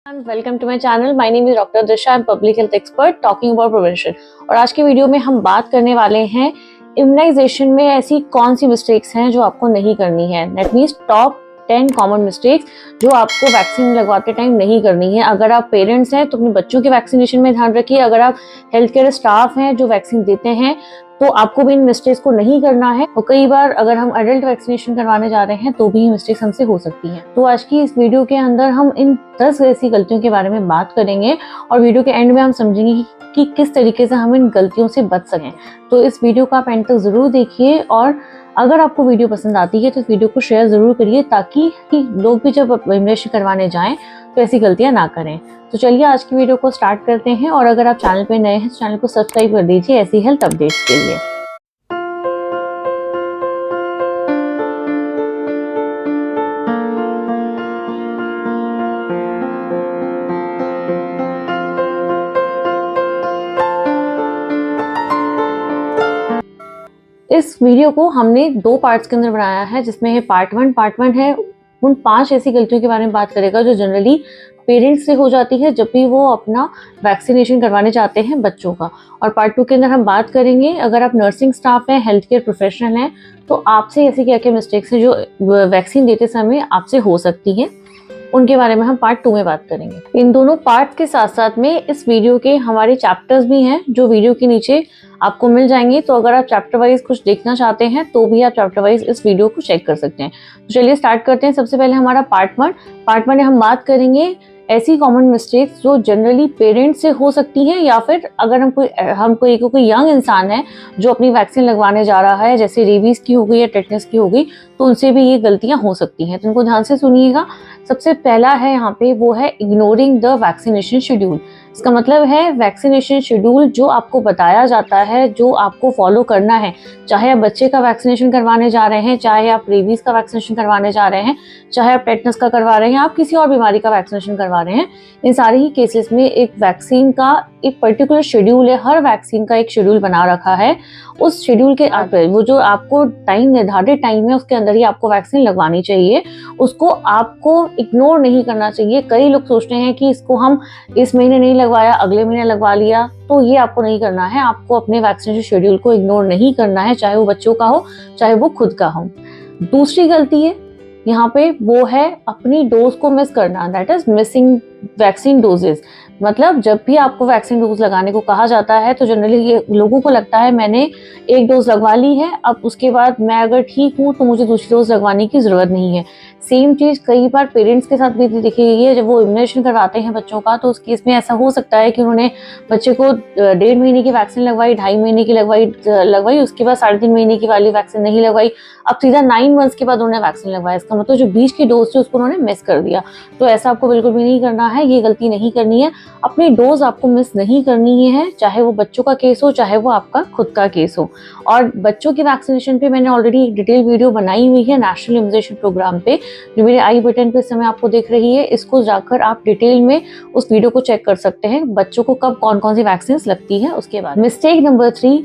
Welcome to my channel. My name is doctor Disha. I am public health expert talking about prevention. और आज के video में हम बात करने वाले हैं इम्यूनाइजेशन में ऐसी कौन सी मिस्टेक्स हैं जो आपको नहीं करनी है। That means top 10 common mistakes जो आपको वैक्सीन लगवाते टाइम नहीं करनी है। अगर आप पेरेंट्स हैं तो अपने बच्चों के वैक्सीनेशन में ध्यान रखिए। अगर आप हेल्थ केयर स्टाफ हैं जो वैक्सीन देते हैं तो आपको भी इन मिस्टेक्स को नहीं करना है। और कई बार अगर हम एडल्ट वैक्सीनेशन करवाने जा रहे हैं तो भी मिस्टेक्स हमसे हो सकती हैं। तो आज की इस वीडियो के अंदर हम इन 10 ऐसी गलतियों के बारे में बात करेंगे और वीडियो के एंड में हम समझेंगे कि किस तरीके से हम इन गलतियों से बच सकें। तो इस वीडियो को आप एंड तक जरूर देखिए और अगर आपको वीडियो पसंद आती है तो इस वीडियो को शेयर जरूर करिए ताकि लोग भी जब इम्यूनाइजेशन करवाने जाएं तो ऐसी गलतियां ना करें। तो चलिए आज की वीडियो को स्टार्ट करते हैं। और अगर आप चैनल पे नए हैं तो चैनल को सब्सक्राइब कर दीजिए ऐसी हेल्थ अपडेट्स के लिए। इस वीडियो को हमने 2 पार्ट्स के अंदर बनाया है, जिसमें है पार्ट 1 है उन 5 ऐसी गलतियों के बारे में बात करेगा जो जनरली पेरेंट्स से हो जाती है जब भी वो अपना वैक्सीनेशन करवाने जाते हैं बच्चों का। और पार्ट 2 के अंदर हम बात करेंगे अगर आप नर्सिंग स्टाफ हैं, हेल्थ केयर प्रोफेशनल हैं तो आपसे ऐसी क्या क्या मिस्टेक्स हैं जो वैक्सीन देते समय आपसे हो सकती हैं, उनके बारे में हम पार्ट 2 में बात करेंगे। इन दोनों पार्ट के साथ साथ में इस वीडियो के हमारे चैप्टर्स भी हैं जो वीडियो के नीचे आपको मिल जाएंगे। तो अगर आप चैप्टर वाइज कुछ देखना चाहते हैं तो भी आप चैप्टर वाइज इस वीडियो को चेक कर सकते हैं। तो चलिए स्टार्ट करते हैं। सबसे पहले हमारा पार्ट 1 में हम बात करेंगे ऐसी कॉमन मिस्टेक्स जो जनरली पेरेंट्स से हो सकती हैं या फिर अगर हम कोई यंग इंसान है जो अपनी वैक्सीन लगवाने जा रहा है, जैसे रेबीज की हो गई या टेटनस की हो गई, तो उनसे भी ये गलतियां हो सकती हैं। तो इनको ध्यान से सुनिएगा। सबसे पहला है यहाँ पे वो है इग्नोरिंग द वैक्सीनेशन शेड्यूल। इसका मतलब है वैक्सीनेशन शेड्यूल जो आपको बताया जाता है, जो आपको फॉलो करना है, चाहे आप बच्चे का वैक्सीनेशन करवाने जा रहे हैं, चाहे आप रेबीज का वैक्सीनेशन करवाने जा रहे हैं, चाहे आप टेटनस का करवा रहे हैं, आप किसी और बीमारी का वैक्सीनेशन करवा रहे हैं, इन सारे ही केसेस में एक वैक्सीन का एक पर्टिकुलर शेड्यूल है। हर वैक्सीन का एक शेड्यूल बना रखा है। उस शेड्यूल के अंदर वो जो आपको टाइम निर्धारित टाइम है उसके अंदर ही आपको वैक्सीन लगवानी चाहिए, उसको आपको इग्नोर नहीं करना चाहिए। कई लोग सोचते हैं कि इसको हम इस महीने नहीं लगवाया अगले महीने लगवा लिया, तो ये आपको नहीं करना है। आपको अपने वैक्सीनेशन शेड्यूल को इग्नोर नहीं करना है, चाहे वो बच्चों का हो चाहे वो खुद का हो। दूसरी गलती है यहाँ पे वो है अपनी डोज को मिस करना, that is missing vaccine doses. मतलब जब भी आपको वैक्सीन डोज लगाने को कहा जाता है तो जनरली ये लोगों को लगता है मैंने एक डोज लगवा ली है, अब उसके बाद मैं अगर ठीक हूँ तो मुझे दूसरी डोज लगवाने की जरूरत नहीं है। सेम चीज कई बार पेरेंट्स के साथ भी देखी गई है। जब वो इम्यूनाइजेशन करवाते हैं बच्चों का तो उस केस में ऐसा हो सकता है कि उन्होंने बच्चे को 1.5 महीने की वैक्सीन लगवाई, 2.5 महीने की लगवाई, उसके बाद 3.5 महीने की वाली वैक्सीन नहीं लगवाई, अब सीधा 9 मंथ्स के बाद उन्होंने वैक्सीन लगवाया। इसका मतलब जो बीच की डोज थी उसको उन्होंने मिस कर दिया। तो ऐसा आपको बिल्कुल भी नहीं करना है, ये गलती नहीं करनी है। अपनी डोज आपको मिस नहीं करनी है, चाहे वो बच्चों का केस हो चाहे वो आपका खुद का केस हो। और बच्चों की वैक्सीनेशन पे मैंने ऑलरेडी एक डिटेल वीडियो बनाई हुई है नेशनल इम्यूनाइजेशन प्रोग्राम पे, जो मेरे आई बटन पे इस समय आपको दिख रही है। इसको जाकर आप डिटेल में उस वीडियो को चेक कर सकते हैं, बच्चों को कब कौन कौन सी वैक्सीन लगती है उसके बाद। Mistake number 3,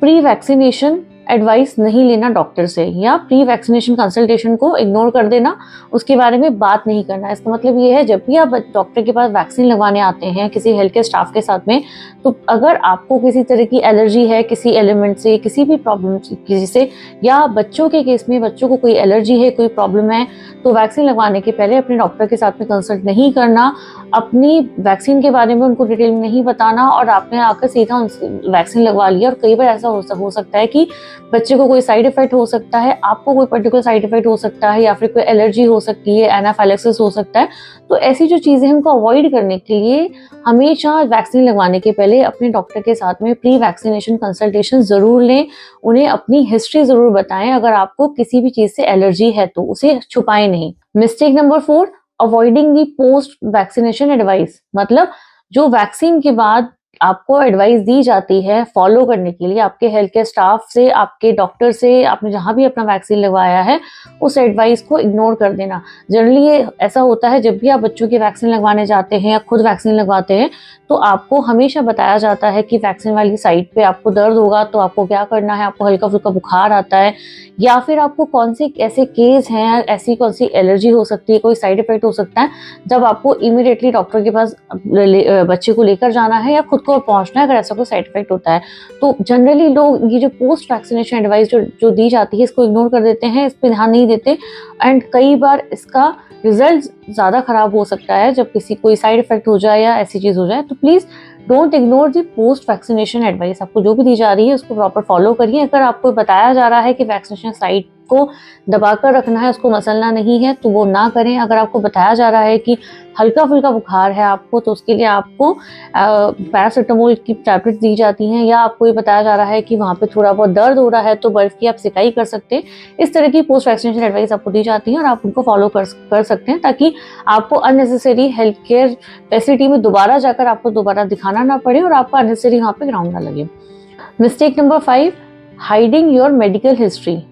pre vaccination advice नहीं लेना डॉक्टर से, या प्री वैक्सीनेशन कंसल्टेशन को इग्नोर कर देना, उसके बारे में बात नहीं करना। इसका मतलब ये है जब भी आप डॉक्टर के पास वैक्सीन लगवाने आते हैं किसी हेल्थ केयर स्टाफ के साथ में, तो अगर आपको किसी तरह की एलर्जी है किसी एलिमेंट से, किसी भी प्रॉब्लम किसी से, या बच्चों के केस में बच्चों को कोई एलर्जी है, कोई प्रॉब्लम है, तो वैक्सीन लगवाने के पहले अपने डॉक्टर के साथ में कंसल्ट नहीं करना, अपनी वैक्सीन के बारे में उनको डिटेल में नहीं बताना और आपने आकर सीधा उनसे वैक्सीन लगवा लिया। और कई बार ऐसा हो सकता है कि बच्चे को कोई साइड इफेक्ट हो सकता है, आपको कोई पर्टिकुलर साइड इफेक्ट हो सकता है, या फिर कोई एलर्जी हो सकती है, एनाफाइलेक्सिस हो सकता है। तो ऐसी जो चीजें हैं उनको अवॉइड करने के लिए हमेशा वैक्सीन लगवाने के पहले अपने डॉक्टर के साथ में प्री वैक्सीनेशन कंसल्टेशन जरूर लें। उन्हें अपनी हिस्ट्री जरूर बताएं, अगर आपको किसी भी चीज से एलर्जी है तो उसे छुपाएं नहीं। मिस्टेक नंबर 4, अवॉइडिंग दी पोस्ट वैक्सीनेशन एडवाइस। मतलब जो वैक्सीन के बाद आपको एडवाइस दी जाती है फॉलो करने के लिए आपके हेल्थ केयर स्टाफ से, आपके डॉक्टर से, आपने जहाँ भी अपना वैक्सीन लगवाया है उस एडवाइस को इग्नोर कर देना। जनरली ये ऐसा होता है जब भी आप बच्चों की वैक्सीन लगवाने जाते हैं या खुद वैक्सीन लगवाते हैं तो आपको हमेशा बताया जाता है कि वैक्सीन वाली साइट पे आपको दर्द होगा तो आपको क्या करना है, आपको हल्का फुल्का बुखार आता है या फिर आपको कौन से ऐसे केस हैं, ऐसी कौन सी एलर्जी हो सकती है, कोई साइड इफेक्ट हो सकता है, जब आपको इमीडिएटली डॉक्टर के पास बच्चे को लेकर जाना है या खुद को पहुंचना है अगर ऐसा कोई साइड इफेक्ट होता है। तो जनरली लोग ये जो पोस्ट वैक्सीनेशन एडवाइस जो दी जाती है इसको इग्नोर कर देते हैं, इस पर ध्यान नहीं देते एंड कई बार इसका रिजल्ट ज़्यादा खराब हो सकता है जब किसी कोई साइड इफेक्ट हो जाए या ऐसी चीज़ हो जाए। तो please don't ignore the post vaccination advice. आपको जो भी दी जा रही है उसको प्रॉपर फॉलो करिए। अगर आपको बताया जा रहा है कि वैक्सीनेशन साइट को दबाकर रखना है, उसको मसलना नहीं है, तो वो ना करें। अगर आपको बताया जा रहा है कि हल्का फुल्का बुखार है आपको तो उसके लिए आपको पैरासीटामोल की टैबलेट्स दी जाती हैं, या आपको ये बताया जा रहा है कि वहाँ पे थोड़ा बहुत दर्द हो रहा है तो बर्फ़ की आप सिकाई कर सकते हैं। इस तरह की पोस्ट वैक्सीनेशन एडवाइस आपको दी जाती है और आप उनको फॉलो कर सकते हैं ताकि आपको अननेसेसरी हेल्थ केयर फैसिलिटी में दोबारा जाकर आपको दोबारा दिखाना ना पड़े और आपका अननेसेसरी वहाँ पे ग्राउंड ना लगे। Mistake number 5, hiding your medical history.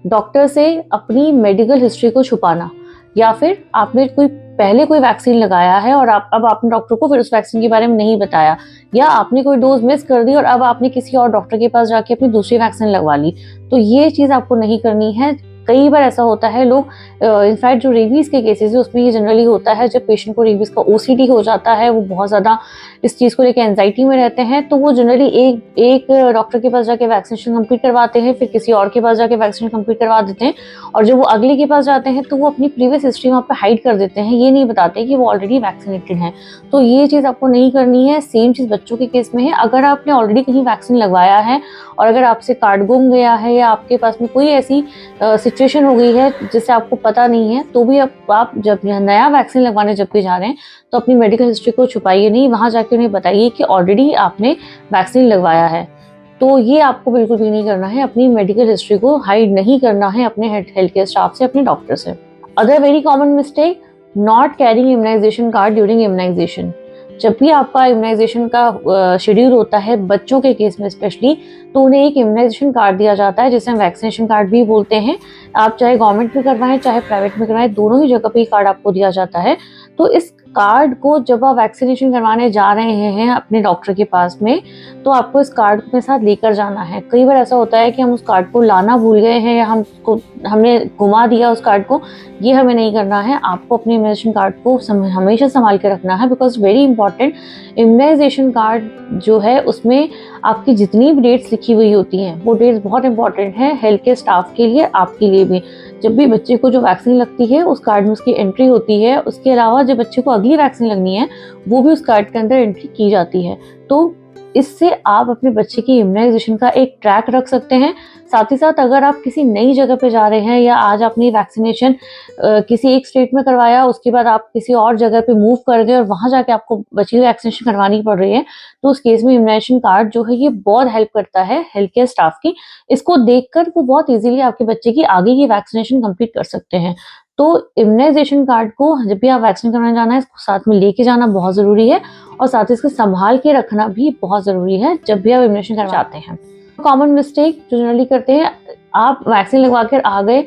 Doctor से अपनी मेडिकल हिस्ट्री को छुपाना, या फिर आपने पहले कोई वैक्सीन लगाया है और अब आपने डॉक्टर को फिर उस वैक्सीन के बारे में नहीं बताया, या आपने कोई डोज मिस कर दी और अब आपने किसी और डॉक्टर के पास जाके अपनी दूसरी वैक्सीन लगवा ली। तो ये चीज़ आपको नहीं करनी है। कई बार ऐसा होता है लोग इनफैक्ट जो रेबीज़ के केसेस है उसमें ये जनरली होता है जब पेशेंट को रेबीज़ का ओसीडी हो जाता है, वो बहुत ज़्यादा इस चीज़ को लेकर एंजाइटी में रहते हैं, तो वो जनरली एक डॉक्टर के पास जाके वैक्सीनेशन कंप्लीट करवाते हैं, फिर किसी और के पास जाके वैक्सीनेशन कंप्लीट करवा देते हैं और जब वो अगले के पास जाते हैं तो वो अपनी प्रीवियस हिस्ट्री वहाँ पे हाइड कर देते हैं। ये नहीं बताते कि वो ऑलरेडी वैक्सीनेटेड हैं। तो ये चीज़ आपको नहीं करनी है। सेम चीज़ बच्चों के केस में है। अगर आपने ऑलरेडी कहीं वैक्सीन लगवाया है और अगर आपसे कार्ड गुम गया है या आपके पास में कोई ऐसी सिचुएशन हो गई है जिससे आपको पता नहीं है, तो भी आप जब नया वैक्सीन लगवाने जब भी जा रहे हैं तो अपनी मेडिकल हिस्ट्री को छुपाइए नहीं। वहाँ जाके उन्हें बताइए कि ऑलरेडी आपने वैक्सीन लगवाया है। तो ये आपको बिल्कुल भी नहीं करना है। अपनी मेडिकल हिस्ट्री को हाइड नहीं करना है अपने हेल्थ केयर स्टाफ से, अपने डॉक्टर से। Other very common mistake, not carrying immunisation card during immunisation. जब भी आपका इम्यूनाइजेशन का शेड्यूल होता है बच्चों के केस में स्पेशली, तो उन्हें एक इम्यूनाइजेशन कार्ड दिया जाता है जिसे हम वैक्सीनेशन कार्ड भी बोलते हैं। आप चाहे गवर्नमेंट में करवाएं चाहे प्राइवेट में करवाएं, दोनों ही जगह पे ये कार्ड आपको दिया जाता है। तो इस कार्ड को जब आप वैक्सीनेशन करवाने जा रहे हैं अपने डॉक्टर के पास में, तो आपको इस कार्ड को अपने साथ लेकर जाना है। कई बार ऐसा होता है कि हम उस कार्ड को लाना भूल गए हैं या हमने घुमा दिया उस कार्ड को। ये हमें नहीं करना है। आपको अपने इम्यूनाइजेशन कार्ड को हमेशा संभाल के रखना है, because very important immunisation card जो है उसमें आपकी जितनी भी डेट्स लिखी हुई होती हैं वो डेट्स बहुत इंपॉर्टेंट है हेल्थ केयर स्टाफ के लिए, आपके लिए भी। जब भी बच्चे को जो वैक्सीन लगती है उस कार्ड में उसकी एंट्री होती है। उसके अलावा जब बच्चे को अगली वैक्सीन लगनी है वो भी उस कार्ड के अंदर एंट्री की जाती है। तो इससे आप अपने बच्चे की इम्यूनाइजेशन का एक ट्रैक रख सकते हैं। साथ ही साथ अगर आप किसी नई जगह पे जा रहे हैं या आज आपने वैक्सीनेशन किसी एक स्टेट में करवाया, उसके बाद आप किसी और जगह पे मूव कर गए और वहां जाके आपको बची हुई वैक्सीनेशन करवानी पड़ रही है, तो उस केस में इम्यूनाइजेशन कार्ड जो है ये बहुत हेल्प करता है हेल्थ केयर स्टाफ की। इसको देखकर वो बहुत ईजिली आपके बच्चे की आगे की वैक्सीनेशन कंप्लीट कर सकते हैं। तो इम्यूनाइजेशन कार्ड को जब भी आप वैक्सीन करवाने जाना है इसको साथ में लेके जाना बहुत ज़रूरी है और साथ ही इसको संभाल के रखना भी बहुत ज़रूरी है जब भी आप इम्यूनाइजेशन करवाते हैं। कॉमन मिस्टेक जो जनरली करते हैं, आप वैक्सीन लगवा कर आ गए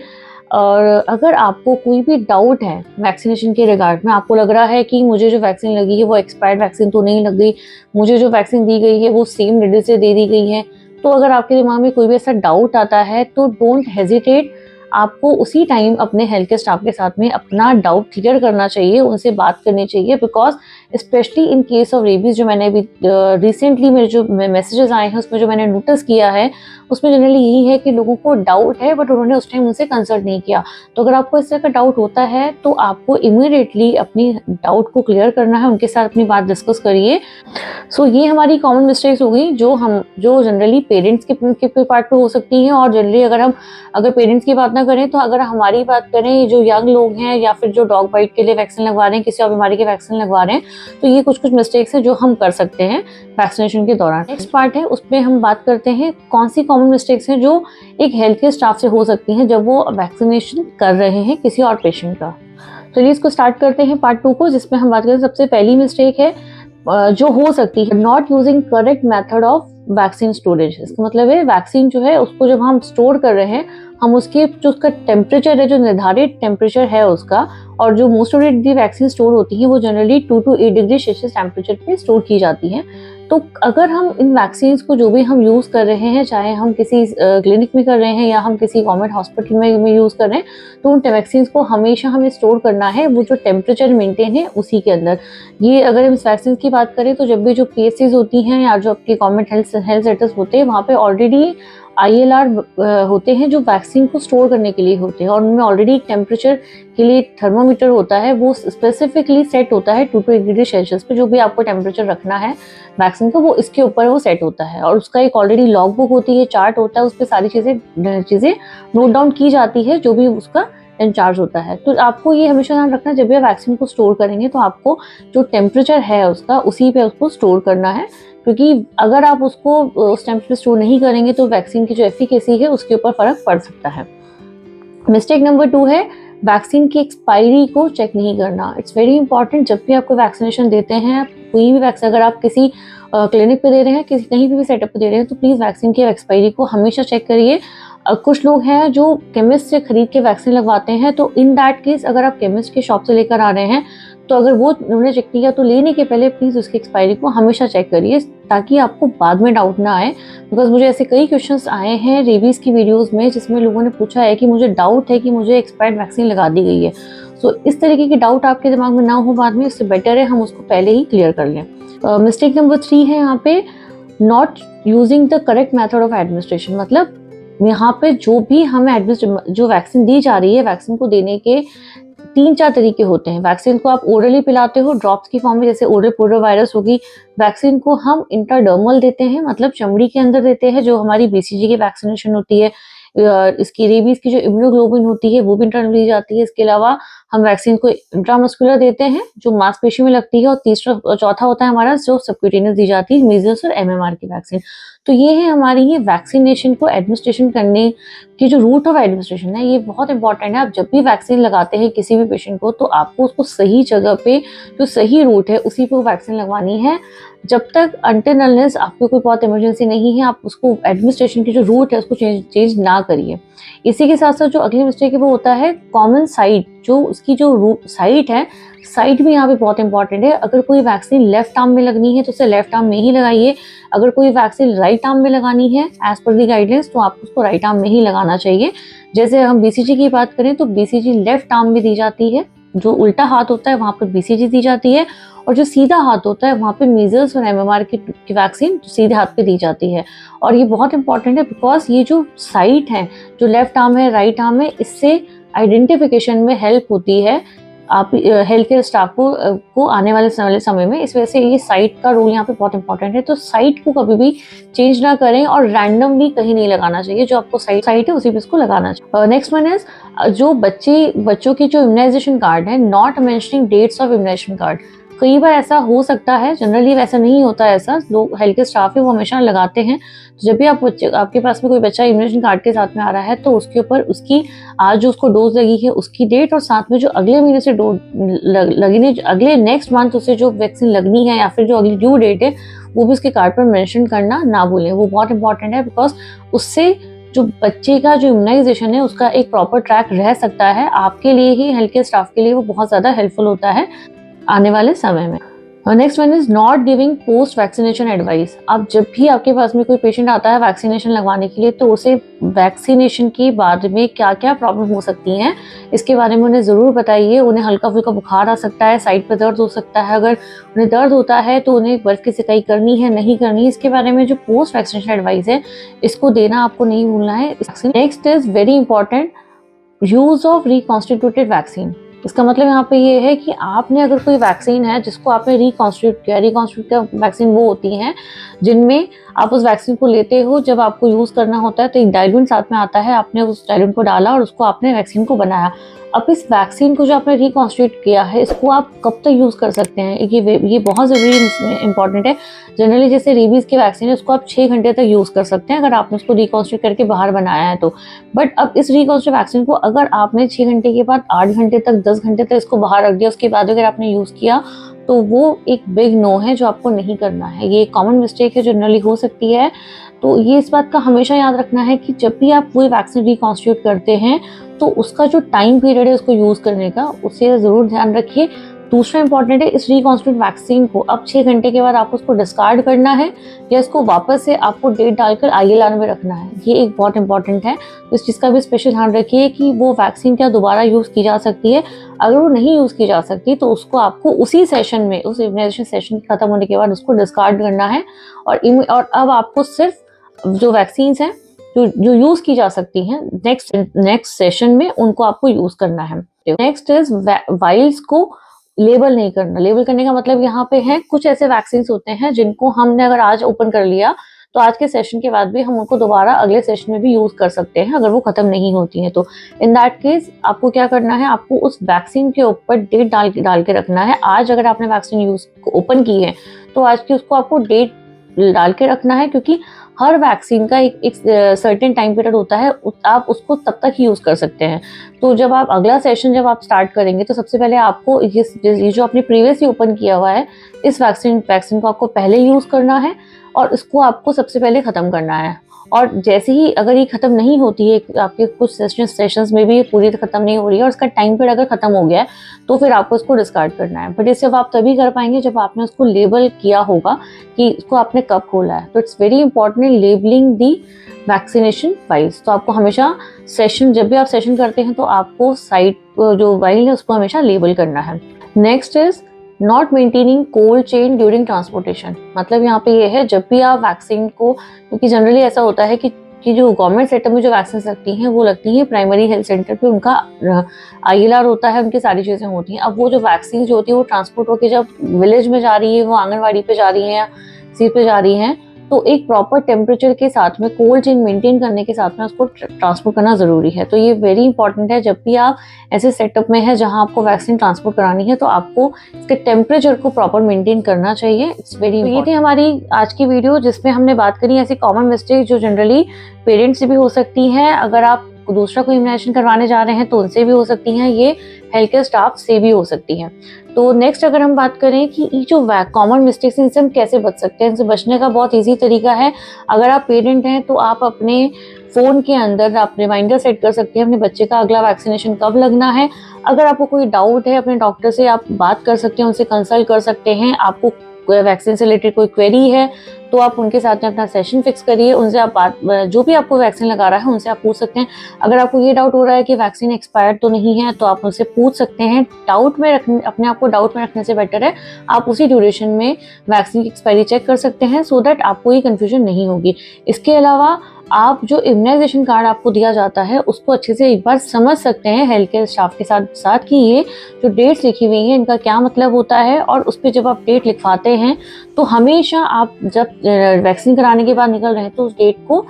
और अगर आपको कोई भी डाउट है वैक्सीनेशन के रिगार्ड में, आपको लग रहा है कि मुझे जो वैक्सीन लगी है वो एक्सपायर्ड वैक्सीन तो नहीं लग गई, मुझे जो वैक्सीन दी गई है वो सेम डेट से दे दी गई है, तो अगर आपके दिमाग में कोई भी ऐसा डाउट आता है तो डोंट हेजिटेट। आपको उसी टाइम अपने हेल्थ केयर स्टाफ के साथ में अपना डाउट क्लियर करना चाहिए, उनसे बात करनी चाहिए। Because specially in case of rabies, जो मैंने अभी रिसेंटली मेरे जो मैसेजेस आए हैं उसमें जो मैंने नोटिस किया है उसमें जनरली यही है कि लोगों को डाउट है बट उन्होंने उस टाइम उनसे कंसल्ट नहीं किया। तो अगर आपको इस तरह का डाउट होता है तो आपको इमीडिएटली अपनी डाउट को क्लियर करना है, उनके साथ अपनी बात डिस्कस करिए। सो ये हमारी कॉमन मिस्टेक्स हो गई जो जनरली पेरेंट्स के पार्ट पे हो सकती हैं। और जनरली अगर पेरेंट्स की बात ना करें तो अगर हमारी बात करें, जो यंग लोग हैं या फिर जो डॉग बाइट के लिए वैक्सीन लगवा रहे हैं, किसी और बीमारी के वैक्सीन लगवा रहे हैं, तो ये कुछ मिस्टेक्स हैं जो हम कर सकते हैं वैक्सीनेशन के दौरान। नेक्स्ट पार्ट है उसमें हम बात करते हैं कौन सी कॉमन मिस्टेक्स हैं जो एक हेल्थ केयर स्टाफ से हो सकती हैं जब वो वैक्सीनेशन कर रहे हैं किसी और पेशेंट का। चलिए इसको स्टार्ट करते हैं पार्ट 2 को, जिसमें हम बात करें सबसे पहली मिस्टेक है जो हो सकती है। Not using correct method of vaccine storage, इसका मतलब है वैक्सीन जो है उसको जब हम स्टोर कर रहे हैं, हम उसके जो उसका टेम्परेचर है, जो निर्धारित टेम्परेचर है उसका, और जो most of the vaccine store होती है वो generally 2 to 8 degree Celsius temperature पे स्टोर की जाती हैं। तो अगर हम इन वैक्सीन को जो भी हम यूज़ कर रहे हैं, चाहे हम किसी क्लिनिक में कर रहे हैं या हम किसी गवर्नमेंट हॉस्पिटल में यूज़ कर रहे हैं, तो उन वैक्सीन को हमेशा हमें स्टोर करना है वो जो टेम्परेचर मेंटेन है उसी के अंदर। ये अगर हम इस वैक्सीन की बात करें तो जब भी जो पीएचसीज होती हैं या जो आपके गवर्नमेंट हेल्थ सेंटर्स होते हैं, वहाँ पे ऑलरेडी ILR होते हैं जो वैक्सीन को स्टोर करने के लिए होते हैं, और उनमें ऑलरेडी एक टेम्परेचर के लिए थर्मोमीटर होता है, वो स्पेसिफिकली सेट होता है 2 to 8 डिग्री सेल्सियस पे। जो भी आपको टेम्परेचर रखना है वैक्सीन का, वो इसके ऊपर वो सेट होता है, और उसका एक ऑलरेडी लॉग बुक होती है, चार्ट होता है, उस पर सारी चीज़ें नोट डाउन की जाती है जो भी उसका इंचार्ज होता है। तो आपको ये हमेशा ध्यान रखना, जब भी आप वैक्सीन को स्टोर करेंगे तो आपको जो टेम्परेचर है उसका उसी पे उसको स्टोर करना है, क्योंकि अगर आप उसको उस टेम्परेचर स्टोर नहीं करेंगे तो वैक्सीन की जो एफिकेसी है उसके ऊपर फर्क पड़ सकता है। मिस्टेक नंबर 2 है वैक्सीन की एक्सपायरी को चेक नहीं करना। इट्स वेरी इंपॉर्टेंट, जब भी आपको वैक्सीनेशन देते हैं, कोई भी वैक्सीन अगर आप किसी क्लिनिक पे दे रहे हैं, किसी कहीं भी सेटअप पे दे रहे हैं, तो प्लीज़ वैक्सीन की एक्सपायरी को हमेशा चेक करिए। कुछ लोग हैं जो केमिस्ट से खरीद के वैक्सीन लगवाते हैं, तो इन दैट केस अगर आप केमिस्ट के शॉप से लेकर आ रहे हैं तो अगर वो उन्होंने चेक किया तो लेने के पहले प्लीज़ उसकी एक्सपायरी को हमेशा चेक करिए, ताकि आपको बाद में डाउट ना आए। बिकॉज मुझे ऐसे कई क्वेश्चंस आए हैं रेबीज़ की वीडियोस में जिसमें लोगों ने पूछा है कि मुझे डाउट है कि मुझे एक्सपायर्ड वैक्सीन लगा दी गई है। सो इस तरीके के डाउट आपके दिमाग में ना हो बाद में, इससे बेटर है हम उसको पहले ही क्लियर कर लें। मिस्टेक नंबर 3 है यहाँ पे not using the correct method of administration. मतलब यहाँ पे जो भी हमें जो वैक्सीन दी जा रही है, वैक्सीन को देने के 3-4 तरीके होते हैं। वैक्सीन को आप ओरली पिलाते हो ड्रॉप्स की फॉर्म में, जैसे ओरल पोलियोवायरस होगी। वैक्सीन को हम इंट्राडर्मल देते हैं, मतलब चमड़ी के अंदर देते हैं, जो हमारी BCG की वैक्सीनेशन होती है। इसकी रेबीज की जो इम्यूनोग्लोबिन होती है वो भी इंट्राडर्मल दी जाती है। इसके अलावा हम वैक्सीन को इंट्रामस्कुलर देते हैं जो मांसपेशी में लगती है, और तीसरा चौथा होता है हमारा जो सबक्यूटेनियस दी जाती है, मीजल्स और MMR की वैक्सीन। तो ये है हमारी ये वैक्सीनेशन को एडमिनिस्ट्रेशन करने की जो रूट ऑफ एडमिनिस्ट्रेशन है, ये बहुत इंपॉर्टेंट है। आप जब भी वैक्सीन लगाते हैं किसी भी पेशेंट को, तो आपको उसको सही जगह पे, जो सही रूट है उसी पे वैक्सीन लगवानी है। जब तक अनटिल अनलेस आपको कोई बहुत इमरजेंसी नहीं है, आप उसको एडमिनिस्ट्रेशन की जो रूट है उसको चेंज ना करिए। इसी के साथ साथ जो अगली मिस्टेक है वो होता है कॉमन साइट, जो उसकी जो रूट साइट है, साइट भी यहाँ पे बहुत इंपॉर्टेंट है। अगर कोई वैक्सीन लेफ्ट आर्म में लगनी है तो उसे लेफ्ट आर्म में ही लगाइए। अगर कोई वैक्सीन राइट आर्म में लगानी है एज पर दी गाइडलाइंस, तो आपको उसको राइट आर्म में ही लगाना चाहिए। जैसे हम BCG की बात करें तो BCG लेफ्ट आर्म में दी जाती है, जो उल्टा हाथ होता है वहाँ पर BCG दी जाती है, और जो सीधा हाथ होता है वहाँ पे मीजल्स और MMR की वैक्सीन सीधे हाथ पे दी जाती है। और ये बहुत इंपॉर्टेंट है बिकॉज ये जो साइट है, जो लेफ्ट आर्म है राइट आर्म है, इससे आइडेंटिफिकेशन में हेल्प होती है आप हेल्थ केयर स्टाफ को आने वाले समय में। इस वजह से ये साइट का रोल यहाँ पे बहुत इंपॉर्टेंट है। तो साइट को कभी भी चेंज ना करें और रैंडमली कहीं नहीं लगाना चाहिए, जो आपको साइट है उसी पे इसको लगाना चाहिए। नेक्स्ट वन इज जो बच्चों की जो इम्यूनाइजेशन कार्ड है, not mentioning dates of immunisation card. कई बार ऐसा हो सकता है, जनरली वैसा नहीं होता है, ऐसा लोग हेल्थ केयर स्टाफ है वो हमेशा लगाते हैं। तो जब भी आपके पास में कोई बच्चा इम्यूनाइजेशन कार्ड के साथ में आ रहा है, तो उसके ऊपर उसकी आज जो उसको डोज लगी है उसकी डेट, और साथ में जो अगले महीने से डोज लगनी, अगले नेक्स्ट मंथ उसे जो वैक्सीन लगनी है या फिर जो अगली ड्यू डेट है, वो भी उसके कार्ड पर मेंशन करना ना भूलें। वो बहुत इंपॉर्टेंट है बिकॉज उससे जो बच्चे का जो इम्यूनाइजेशन है उसका एक प्रॉपर ट्रैक रह सकता है। आपके लिए ही, हेल्थ केयर स्टाफ के लिए वो बहुत ज़्यादा हेल्पफुल होता है आने वाले समय में। Next one is not giving post vaccination advice. अब जब भी आपके पास में कोई पेशेंट आता है वैक्सीनेशन लगवाने के लिए, तो उसे वैक्सीनेशन के बाद में क्या क्या प्रॉब्लम हो सकती हैं इसके बारे में उन्हें ज़रूर बताइए। उन्हें हल्का फुल्का बुखार आ सकता है, साइड पर दर्द हो सकता है, अगर उन्हें दर्द होता है तो उन्हें बर्फ की सिकाई करनी है नहीं करनी है, इसके बारे में जो पोस्ट वैक्सीनेशन एडवाइस है इसको देना आपको नहीं भूलना है। Next is very important, use of reconstituted vaccine. इसका मतलब यहाँ पे ये है कि आपने अगर कोई वैक्सीन है जिसको आपने रिकॉन्स्टिट्यूट का वैक्सीन वो होती हैं जिनमें आप उस वैक्सीन को लेते हो, जब आपको यूज़ करना होता है तो एक डाइल्यूएंट साथ में आता है, आपने उस डाइल्यूएंट को डाला और उसको आपने वैक्सीन को बनाया। अब इस वैक्सीन को जो आपने रिकॉन्स्टिट्यूट किया है इसको आप कब तक यूज़ कर सकते हैं, ये बहुत ज़रूरी इंपॉर्टेंट है। जनरली जैसे रेबीज़ की वैक्सीन है उसको आप 6 घंटे तक यूज़ कर सकते हैं अगर आपने उसको रिकॉन्स्टिट्यूट करके बाहर बनाया है तो। बट अब इस रिकॉन्स्टिट्यूट वैक्सीन को अगर आपने 6 घंटे के बाद 8 घंटे तक, 10 घंटे तक इसको बाहर रख दिया, उसके बाद अगर आपने यूज़ किया तो वो एक बिग नो है जो आपको नहीं करना है। ये एक कॉमन मिस्टेक है, जनरली हो सकती है। तो ये इस बात का हमेशा याद रखना है कि जब भी आप कोई वैक्सीन रिकॉन्स्टिट्यूट करते हैं तो उसका जो टाइम पीरियड है उसको यूज़ करने का, उसे ज़रूर ध्यान रखिए। दूसरा इंपॉर्टेंट है, इस रिकॉन्स्टिट्यूट वैक्सीन को अब 6 घंटे के बाद आपको उसको डिस्कार्ड करना है या इसको वापस से आपको डेट डालकर ILR में रखना है। ये एक बहुत इंपॉर्टेंट है, तो इस चीज़ का भी स्पेशल ध्यान रखिए कि वो वैक्सीन क्या दोबारा यूज़ की जा सकती है। अगर वो नहीं यूज़ की जा सकती तो उसको आपको उसी सेशन में, उस इम्यूनाइजेशन सेशन खत्म होने के बाद उसको डिस्कार्ड करना है। और अब आपको सिर्फ जो वैक्सीन्स हैं जो यूज़ की जा सकती हैं नेक्स्ट सेशन में, उनको आपको यूज़ करना है। नेक्स्ट इज वाइल्स को लेबल नहीं करना। लेबल करने का मतलब यहाँ पे है, कुछ ऐसे वैक्सीन होते हैं जिनको हमने अगर आज ओपन कर लिया तो आज के सेशन के बाद भी हम उनको दोबारा अगले सेशन में भी यूज कर सकते हैं अगर वो खत्म नहीं होती है। तो इन दैट केस आपको क्या करना है, आपको उस वैक्सीन के ऊपर डेट डाल के रखना है। आज अगर आपने वैक्सीन यूज ओपन की है तो आज की उसको आपको डेट डाल के रखना है, क्योंकि हर वैक्सीन का एक सर्टेन टाइम पीरियड होता है, आप उसको तब तक ही यूज़ कर सकते हैं। तो जब आप अगला सेशन जब आप स्टार्ट करेंगे तो सबसे पहले आपको ये जो आपने प्रीवियसली ओपन किया हुआ है इस वैक्सीन को आपको पहले यूज़ करना है और इसको आपको सबसे पहले ख़त्म करना है। और जैसे ही अगर ये ख़त्म नहीं होती है, आपके कुछ सेशंस में भी ये पूरी ख़त्म नहीं हो रही है और इसका टाइम पीरियड अगर ख़त्म हो गया है तो फिर आपको इसको डिस्कार्ड करना है। बट ये सिर्फ आप तभी कर पाएंगे जब आपने उसको लेबल किया होगा कि इसको आपने कब खोला है। तो it's very important labelling the vaccination vials. तो आपको हमेशा जब भी आप सेशन करते हैं तो आपको साइट जो वाइल है उसको हमेशा लेबल करना है। Next is not maintaining cold chain during transportation. मतलब यहाँ पे ये है, जब भी आप वैक्सीन को, क्योंकि जनरली ऐसा होता है कि जो गवर्नमेंट सेक्टर में जो वैक्सीन लगती हैं वो लगती हैं प्राइमरी हेल्थ सेंटर पे, उनका ILR होता है, उनकी सारी चीज़ें होती हैं। अब वो जो वैक्सीन जो होती है वो ट्रांसपोर्ट होकर जब विलेज में जा रही है, वो आंगनवाड़ी पे जा रही है या सीट पे जा रही हैं, तो एक प्रॉपर टेम्परेचर के साथ में कोल्ड चेन मेंटेन करने के साथ में उसको ट्रांसपोर्ट करना ज़रूरी है। तो ये वेरी इंपॉर्टेंट है, जब भी आप ऐसे सेटअप में है जहां आपको वैक्सीन ट्रांसपोर्ट करानी है तो आपको इसके टेम्परेचर को प्रॉपर मेंटेन करना चाहिए। It's very important. ये थी हमारी आज की वीडियो जिसमें हमने बात करी ऐसी कॉमन मिस्टेक जो जनरली पेरेंट्स से भी हो सकती हैं, अगर आप दूसरा कोई इम्यूनाइजेशन करवाने जा रहे हैं तो उनसे भी हो सकती हैं, ये हेल्थ केयर स्टाफ से भी हो सकती हैं। तो नेक्स्ट अगर हम बात करें कि ये जो कॉमन मिस्टेक्स हैं इनसे हम कैसे बच सकते हैं, इनसे बचने का बहुत ईजी तरीका है। अगर आप पेरेंट हैं तो आप अपने फ़ोन के अंदर आप रिमाइंडर सेट कर सकते हैं अपने बच्चे का अगला वैक्सीनेशन कब लगना है। अगर आपको कोई डाउट है अपने डॉक्टर से आप बात कर सकते हैं, उनसे कंसल्ट कर सकते हैं। आपको वैक्सीन से रिलेटेड कोई क्वेरी है तो आप उनके साथ में अपना सेशन फिक्स करिए, उनसे आप जो भी आपको वैक्सीन लगा रहा है उनसे आप पूछ सकते हैं। अगर आपको ये डाउट हो रहा है कि वैक्सीन एक्सपायर्ड तो नहीं है तो आप उनसे पूछ सकते हैं। अपने आप को डाउट में रखने से बेटर है आप उसी ड्यूरेशन में वैक्सीन की एक्सपायरी चेक कर सकते हैं, सो दैट आपको ये कन्फ्यूजन नहीं होगी। इसके अलावा आप जो इम्यूनाइजेशन कार्ड आपको दिया जाता है उसको अच्छे से एक बार समझ सकते हैं हेल्थ केयर स्टाफ के साथ कि ये जो डेट्स लिखी हुई हैं इनका क्या मतलब होता है। और उस पर जब आप डेट लिखवाते हैं तो हमेशा आप जब वैक्सीन कराने के बाद निकल रहे हैं तो उस डेट को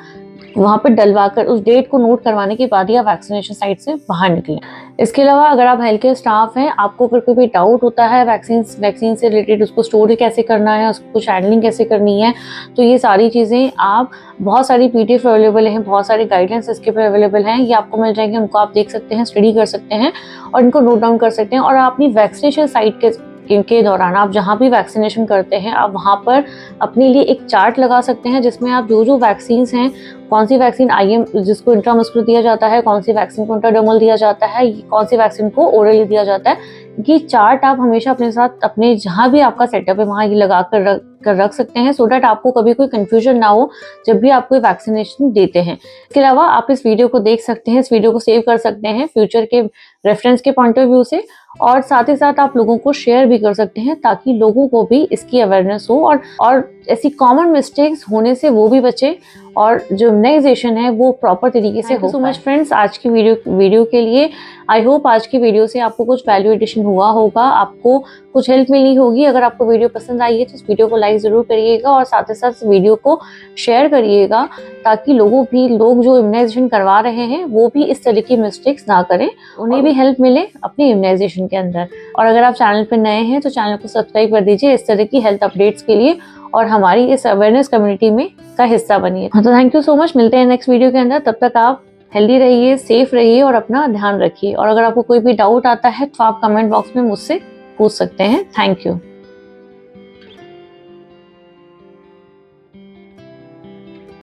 वहाँ पर डलवाकर उस डेट को नोट करवाने के बाद ही आप वैक्सीनेशन साइट से बाहर निकलें। इसके अलावा अगर आप हेल्थ केयर स्टाफ हैं, आपको अगर कोई भी डाउट होता है वैक्सीन से रिलेटेड, उसको स्टोर कैसे करना है, उसको कुछ हैंडलिंग कैसे करनी है, तो ये सारी चीज़ें आप बहुत सारी PDF अवेलेबल हैं, बहुत सारी गाइडलाइंस इसके पे अवेलेबल हैं, ये आपको मिल जाएंगे। उनको आप देख सकते हैं, स्टडी कर सकते हैं और इनको नोट डाउन कर सकते हैं। और आप अपनी वैक्सीनेशन साइट के दौरान आप जहाँ भी वैक्सीनेशन करते हैं आप वहाँ पर अपने लिए एक चार्ट लगा सकते हैं जिसमें आप जो वैक्सीन्स हैं, कौन सी वैक्सीन IM जिसको इंट्रामस्कुलर दिया जाता है, कौन सी वैक्सीन को इंट्राडर्मल दिया जाता है, कौन सी वैक्सीन को ओरली दिया जाता है, ये चार्ट आप हमेशा अपने साथ अपने जहाँ भी आपका सेटअप है वहाँ ये लगा कर रख सकते हैं, सो दैट आपको कभी कोई कंफ्यूजन ना हो जब भी आप कोई वैक्सीनेशन देते हैं। इसके अलावा आप इस वीडियो को देख सकते हैं, इस वीडियो को सेव कर सकते हैं फ्यूचर के रेफरेंस के पॉइंट ऑफ व्यू से, और साथ ही साथ आप लोगों को शेयर भी कर सकते हैं ताकि लोगों को भी इसकी अवेयरनेस हो और ऐसी कॉमन मिस्टेक्स होने से वो भी बचे और जो इम्यूनाइजेशन है वो प्रॉपर तरीके से हो। सो मच फ्रेंड्स आज की वीडियो के लिए। आई होप आज की वीडियो से आपको कुछ वैल्यू एडिशन हुआ होगा, आपको कुछ हेल्प मिली होगी। अगर आपको वीडियो पसंद आई है तो इस वीडियो को लाइक ज़रूर करिएगा और साथ ही साथ इस वीडियो को शेयर करिएगा ताकि लोग जो इम्यूनाइजेशन करवा रहे हैं वो भी इस तरह की मिस्टेक्स ना करें, उन्हें भी हेल्प मिले अपने इम्यूनाइजेशन के अंदर। और अगर आप चैनल पर नए हैं तो चैनल को सब्सक्राइब कर दीजिए इस तरह की हेल्थ अपडेट्स के लिए और हमारी इस अवेयरनेस कम्युनिटी में का हिस्सा बनिए। तो थैंक यू सो मच, मिलते हैं नेक्स्ट वीडियो के अंदर। तब तक आप हेल्दी रहिए, सेफ रहिए और अपना ध्यान रखिए। और अगर आपको कोई भी डाउट आता है तो आप कमेंट बॉक्स में मुझसे पूछ सकते हैं। Thank you.